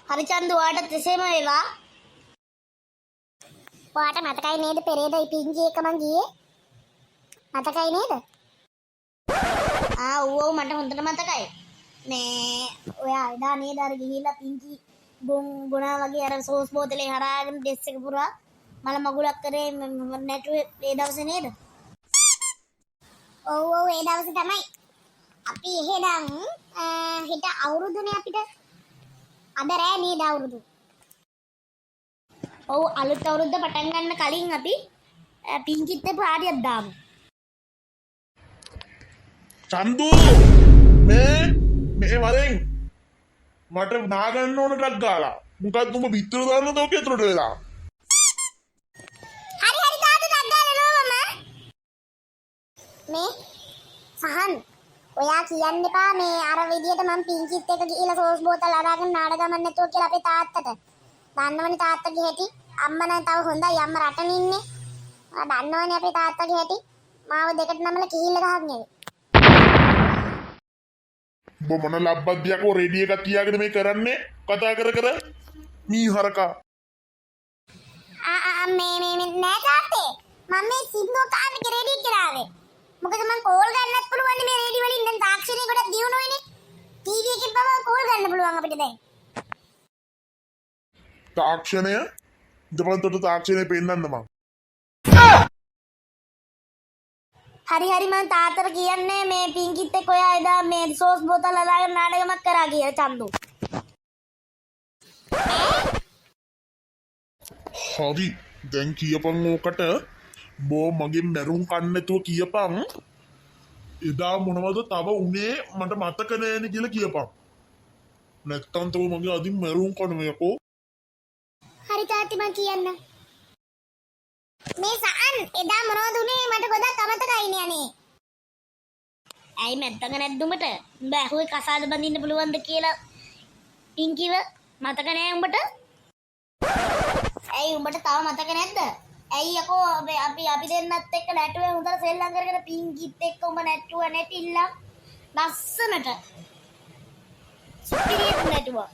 හරි චන්දු ඔයාටත් එසේම වේවා. ඔයාට මතකයි නේද පෙරේද පිංගි එක මං ගියේ? මතකයි නේද? ඔව් මට හොඳට මතකයි. මේ ඔයා එදා නේද අර ගිහිල්ලා පිංකි බොනා වගේ අර සෝස් බෝතලේ හරාගෙන ඩෙස් එක පුරා මල මගුලක් කරේ නැටුවේ ඒ දවසේ නේද? ඔව් ඒ දවසේ තමයි. අපි එහෙනම් හිට අවුරුදුනේ අපිට. අද රෑ නේද අවුරුදු? ඔව් අලුත් අවුරුද්ද පටන් ගන්න කලින් අපි පිංකිත් එක්ක පාටියක් දාමු. චන්දු මේ වරෙන් මට නාගන්න ඕන ටක් ගාලා. මොකක්ද උඹ බිත්තර දාන්නද ඔක ඇතුළට වෙලා? හරි තාත්තා ටක් ගාලා නෝ මේ සහන් ඔයා කියන්න එපා මේ අර විදියට මම පිංකිත් එක්ක ගිහලා සෝස් බෝතල් අරගෙන නාඩගමක් නැතුව කියලා අපේ තාත්තට. දන්නවනේ තාත්තගේ හැටි. අම්මා නම් තව හොඳයි අම්මා රටන ඉන්නේ. දන්නවනේ අපේ තාත්තගේ හැටි. මාව දෙකට නමලා කිහිල්ල ගහගෙන ඉන්නේ. උඹ මොන ලබ්බද්දියකෝ රෙඩි එකක් තියාගෙන මේ කරන්නේ කතා කර මී හරකා. මේ නෑ තාත්තේ. මම මේ සිග්නෝ කාර්මික රෙඩි කරාවේ. මොකද මම කෝල් ගන්නත් පුළුවන් මේ රෙඩි වලින් දැන් තාක්ෂණය ගොඩක් දියුණු වෙන්නේ. ටීවී එකෙන් බව කෝල් ගන්න පුළුවන් අපිට දැන්. තාක්ෂණය ඉදපන්තොට තාක්ෂණය පෙන්වන්න මං. හරි මම තාත්තට කියන්නේ මේ පිංකිත් එක්ක ඔයා එදා මේ සෝස් බෝතල් අරගෙන නාඩගමක් කරා කියලා චන්දු. හරි දැන් කියපන් ඕකට බෝ මගෙන් මැරුම් කන්න නැතුව කියපන්. එදා මොනවද තව උනේ මට මතක නෑනේ කියලා කියපන්. නැත්තම් තව මගේ අදින් මැරුම් කනවා යකෝ. හරි තාත්ති මං කියන්න. මේ සහන් එදා මොනවද උනේ මට ගොඩක් අමතකයිනේ අනේ. ඇයි මැත්තක නැද්ද උඹට? උඹ ඇහුවේ කසාද බඳින්න පුළුවන්ද කියලා පිංකිව මතක නෑ උඹට? ඇයි උඹට තව මතක නැද්ද? ඇයි යකෝ අපි දෙන්නත් එක්ක නැටුවේ හොඳට සෙල්ලම් කරගෙන පිංකිත් එක්ක උඹ නැටුව නැටිල්ල ලස්සනට. සුපිරියට නැටුවා.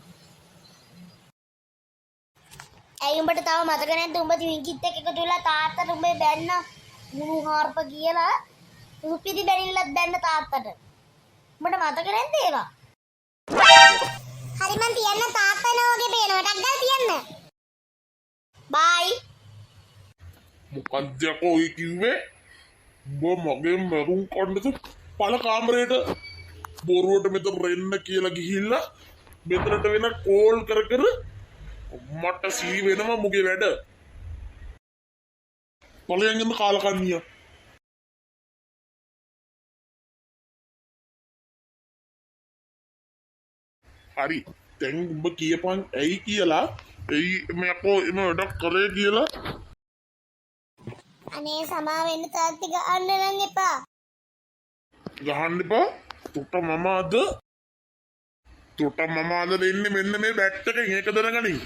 ඇයි උඹට තව මතක නැද්ද උඹ පිංකිත් එක්ක එකතු වෙලා තාත්තට උඹේ බැන්න මුණු හාර්ප කියලා සුපිරි බැනිල්ලක් බැන්න තාත්තට. උඹට මතක නැද්ද ඒවා? හරි මං තියන්න තාත්තා නෝගේ පේනවා ටක් ගාලා තියන්න. බයි. මොකක්ද යකෝ ඔය කිව්වේ? උඹ මගෙන් මැරුම් කන්නද පළ කාමරේට බොරුවට මෙතන රෙන්න කියලා ගිහිල්ලා මෙතනට වෙන කෝල් කර මට සී වෙනවා මුගේ වැඩ. පළයන් යන්න කාලකන්නිය. හරි දැන් උඹ කියපන් ඇයි කියලා. ඇයි මේකෝ එම වැඩක් කරේ කියලා. අනේ සමා වෙන්න තාත්ති ගන්න නම් එපා. ගහන්න එපා. තුට මම අද දෙන්නේ මෙන්න මේ බැට් එකෙන් ඒක දැනගනින්.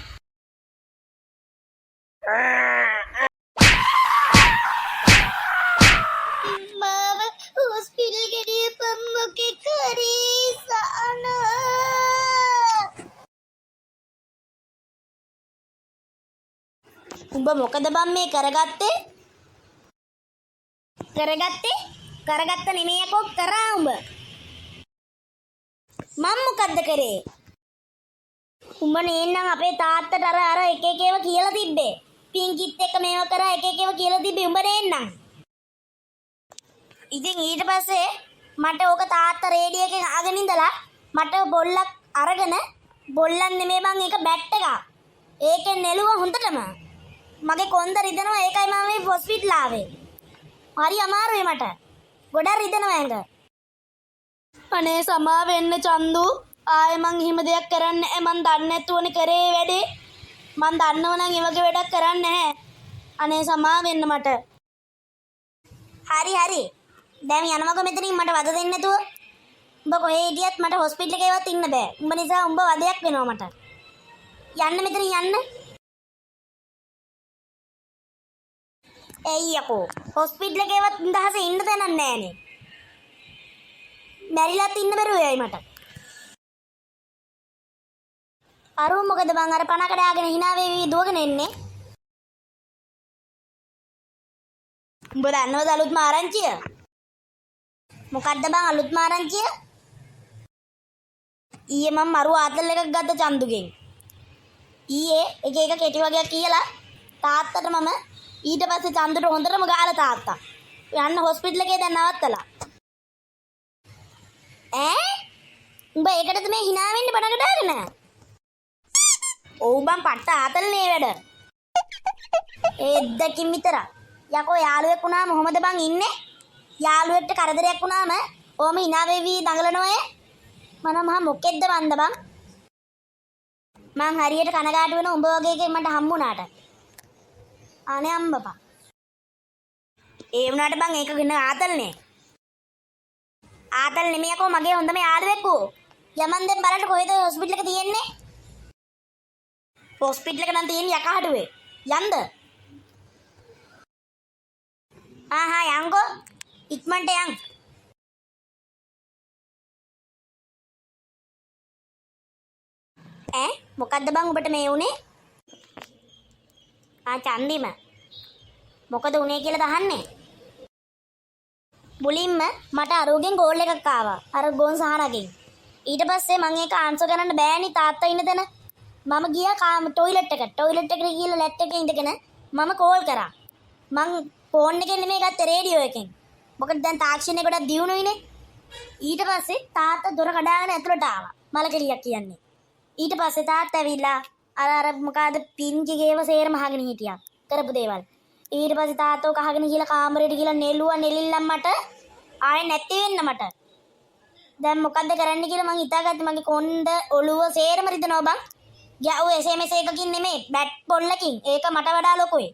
මාව හොස්පිටල් ගෙනියපන් මොකේ කරේ සාන. උඹ මොකද බම් මේ කරගත්තේ? කරගත්ත නෙමෙයි යකෝ කරා උඹ. මම මොකද්ද කරේ? උඹ නේනම් අපේ තාත්තට අර එක එක ඒවා කියලා තිබ්බේ. පිංකිත් එක්ක මේව කරා එක එක ඒවා කියලා තිබ්බේ උඹ නේනම්. ඉතින් ඊට පස්සේ මට ඕක තාත්තා රේඩියෝ එකෙන් අහගෙන ඉඳලා මට බොල්ලක් අරගෙන බොල්ලන් නෙමෙයි බං ඒක බැට් එකක්. ඒකෙන් නෙළුවා හොඳටම. මගේ කොන්ද රිදෙනවා ඒකයි මම මේ හොස්පිටල් ආවේ. හරි අමාරුයි මට. ගොඩක් රිදෙනවා ඇඟ. අනේ සමා වෙන්න චන්දු. ආයේ මං හිම දෙයක් කරන්නේ නැහැ. මං දන්නේ නැතුවනේ කරේ වැඩේ. මං දන්නව නම් ඒ වගේ වැඩක් කරන්නේ නැහැ. අනේ සමා වෙන්න මට. හරි. දැන් යනවක මෙතනින් මට වද දෙන්න නැතුව. උඹ කොහේ හිටියත් මට හොස්පිටල් එකේවත් ඉන්න බෑ. උඹ නිසා උඹ වදයක් වෙනවා මට. යන්න මෙතනින් යන්න. ඇයි යකෝ හොස්පිටල් එකේවත් ඉඳහසේ ඉන්න තැනක් නැහනේ. මැරිලාත් ඉන්න බැරුව යයි මට. අරුව මොකද බං අර පණ කඩාගෙන hina වෙවි දුවගෙන එන්නේ? උඹ දන්නවද අලුත්ම ආරංචිය? මොකද්ද බං අලුත්ම ආරංචිය? ඊයේ මම මරු ආතල් එකක් ගත්ත චන්දුගෙන්. ඊයේ එක එක කෙටි වගේක් කියලා තාත්තට මම ඊට පස්සේ චන්දුට හොඳටම ගාලා තාත්තා. යන්න හොස්පිටල් එකේ දැන් නවත්තලා. ඈ? උඹ ඒකටද මේ hina වෙන්නේ බණ කඩාගෙන? ඔව් බං පට්ට ආතල්නේ වැඩ. ඒ දෙකින් විතර. යකෝ යාළුවෙක් වුණාම කොහමද බං ඉන්නේ? යාළුවෙක්ට කරදරයක් වුණාම ඕම hina වෙවි දඟලනවා. මම මහා මොකෙද්ද වන්ද බං? මං හරියට කනගාටු වෙන උඹ වගේ එකෙක් මට හම්බුණාට. අනේ අම්බපා. ඒ වුණාට බං ඒක ගන්න ආතල්නේ. ආතල් නෙමෙයි යකෝ මගේ හොඳම යාළුවෙක් ඌ. යමන් දැන් බලන්න කොහෙද හොස්පිටල් එක තියෙන්නේ? හොස්පිටල් එක නම් තියෙන්නේ යකහඩුවේ. යන්ද? ආහා යන්කෝ. ඉක්මනට යන්. ඈ මොකද්ද බං ඔබට මේ උනේ? චන්දිම මොකද උනේ කියලා දහන්නේ? මුලින්ම මට අරුගෙන් ගෝල් එකක් ආවා. අර ගෝන් සහනගෙන්. ඊට පස්සේ මම ඒක ආන්සර් කරන්න බෑනේ තාත්තා ඉන්න තැන. මම ගියා ටොයිලට් එකට. ටොයිලට් එකට ගිහලා ලැප්ටොප් එකේ ඉඳගෙන මම කෝල් කරා. මං ෆෝන් එකෙන් නෙමෙයි ගත්තේ රේඩියෝ එකෙන්. මොකද දැන් තාක්ෂණය ගොඩක් දියුණුයිනේ. ඊට පස්සේ තාත්තා දොර කඩාගෙන ඇතුළට ආවා. මලකෙලියක් කියන්නේ. ඊට පස්සේ තාත්තා ඇවිල්ලා අර මොකද පින්කිගේව සේරම අහගෙන හිටියා. කරපු දේවල්. ඊට පස්සේ තාත්තෝ කහගෙන ගිහලා කාමරේට ගිහලා නෙළුවා නෙලිල්ලම් මට ආයෙ නැති වෙන්න මට. දැන් මොකද්ද කරන්න කියලා මං හිතාගත්තේ මගේ කොණ්ඩ ඔළුව සේරම රිදෙනවා බං. ගැව්වේ SMS එකකින් නෙමෙයි බැට් පොල්ලකින්. ඒක මට වඩා ලොකුයි.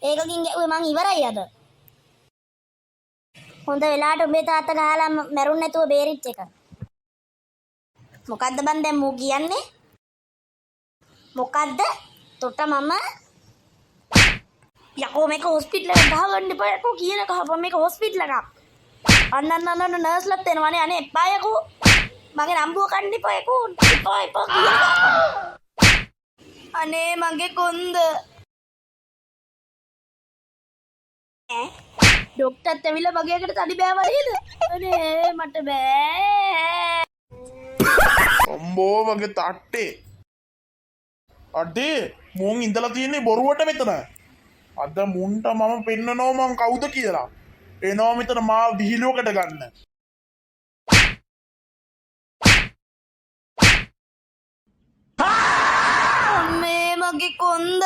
ඒකකින් ගැව්වේ මං ඉවරයි අද. හොඳ වෙලාවට උඹේ තාත්තා ගහලා මැරුන් නැතුව බේරිච් එක. මොකද්ද බං දැන් මූ කියන්නේ? මොකද්ද? තොට මම යකෝ මේක හොස්පිටල් එකට ගහගන්න එපා යකෝ කියලා ගහපන් මේක හොස්පිටල් එකක්. අන්න නර්ස්ලත් එනවනේ අනේ එපා යකෝ. මගේ නම්බුව කන්න එපා යකෝ. එපා කියලා. අනේ මගේ කොන්ද. ඈ ડોක්ටර්ත් ඇවිල්ලා මගේ එකට තඩි බෑවා නේද? අනේ මට බෑ. අම්බෝ මගේ තට්ටේ. අඩේ මුන් ඉඳලා තියෙන්නේ බොරුවට මෙතන. අද මුන්ට මම පෙන්නනවා මං කවුද කියලා. එනවා මෙතන මාව විහිළුවකට ගන්න. අම්මේ මගේ කොන්ද.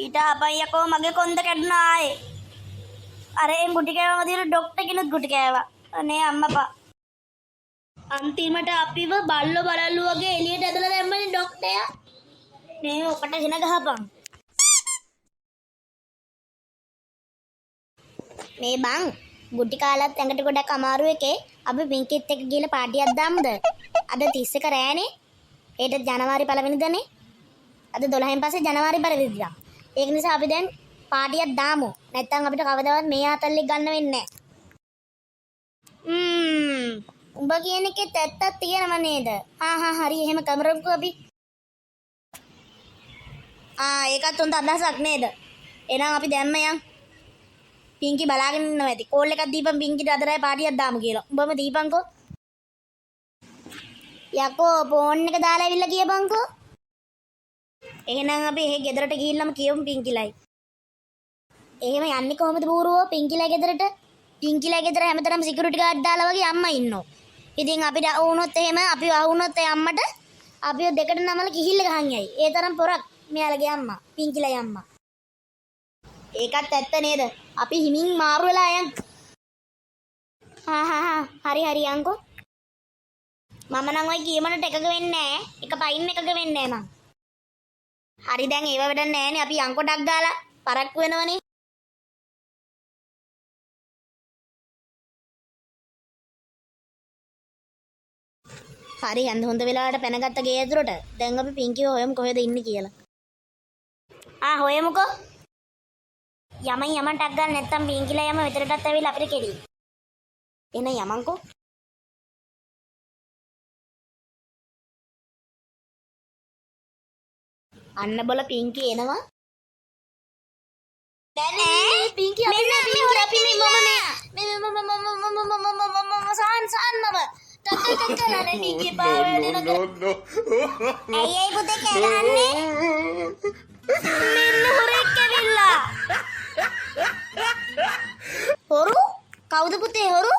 ඊට අපයි යකෝ මගේ කොන්ද කැඩුණා ආයේ. අර එම් ගුටි කෑවම දින ડોක්ටර් කෙනෙක් ගුටි කෑවා. අනේ අම්මපා. අන්තිමට අපිව බල්ලෝ බලල්ලු වගේ එළියට ඇදලා දැම්මනේ ડોක්ටරයා. මේ ඔකට ගෙන ගහපන්. මේ බං ගුටි කාලත් ඇඟට ගොඩක් අමාරු එකේ අපි පින්කිත් එක්ක ගිහලා පාටියක් දාමුද? අද 31 රෑනේ. හෙට ජනවාරි 1 වෙනිදානේ. අද 12න් පස්සේ ජනවාරි 1 වෙනිදා. ඒක නිසා අපි දැන් පාටියක් දාමු. නැත්තම් අපිට කවදාවත් මේ ආතල්ලෙක් ගන්න වෙන්නේ නැහැ. උඹ කියන එකේ ඇත්තක් තියෙනව නේද? හරි එහෙම කමරමුකෝ අපි. ඒකත් හොඳ අදහසක් නේද? එහෙනම් අපි දැම්ම යන්. පින්කි බලාගෙන ඉන්නවා ඇති. කෝල් එකක් දීපන් පින්කිට අදරයි පාටියක් දාමු කියලා. උඹම දීපන්කෝ. යකෝ ෆෝන් එක දාලා ඇවිල්ලා කියපන්කෝ. එහෙනම් අපි එහෙ ගෙදරට ගිහිල්ලාම කියමු පින්කිලයි. එහෙම යන්නේ කොහමද බූරුවෝ පින්කිලා ගෙදරට? පින්කිලා ගෙදර හැමතැනම සිකියුරිටි ගාඩ් දාලා වගේ අම්මා ඉන්නවා. ඉතින් අපිට වුණොත් එහෙම අපි වුණොත් ඒ අම්මට අපිව දෙකට නමල කිහිල්ල ගහන් යයි. ඒ තරම් පොරක් මෙයාලගේ අම්මා පින්කිලයි අම්මා. ඒකත් ඇත්ත නේද? අපි හිමින් මාරු වෙලා යන්. හරි යන්කෝ. මම නම් ඔය කීමනට එකක වෙන්නේ නැහැ. එක පයින් එකක වෙන්නේ නැහැ මං. හරි දැන් ඒව වැඩක් නැහැනේ. අපි යන්කොටක් ගාලා පරක්කු වෙනවනේ. හරි යන්න හොඳ වෙලාවට පැනගත්ත ගේ ඇතුළට. දැන් අපි පින්කිව හොයමු කොහෙද ඉන්නේ කියලා. හොයමුකෝ. යමන්ටක් ගන්න නැත්තම් පින්කිලා යම විතරටත් ඇවිල්ලා අපිට කෙරි. එන යමන්කෝ. අන්න බල පිංකි එනවා. පිංකි අපි ඇයි පුතේ කෑගහන්නේ? මෙන්න හොරෙක් ඇවිල්ලා. හොරු? කවුද පුතේ හොරු?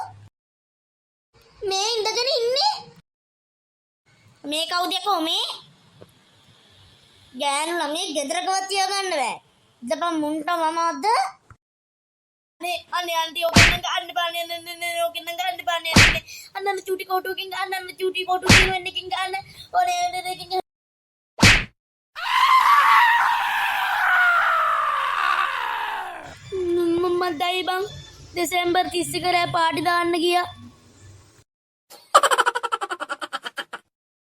මේ ඉඳගෙන ඉන්නේ. මේ කවුද යකෝ මේ? ගෑනු ළමයි ගෙදරකවත් තියාගන්න බෑ. දපම් මුන්ට මමද? අනේ ආන්ටි ඔකෙන් ගන්න බානේ නේ ඔකෙන් ගන්න බානේ නේ. අන්න චූටි කොටුවකින් ගන්න අන්න චූටි කොටුවකින් වෙන්නකින් ගන්න. ඔනේ දෙකකින් මම දයි බං දෙසැම්බර් 30 කරේ පාටි දාන්න ගියා.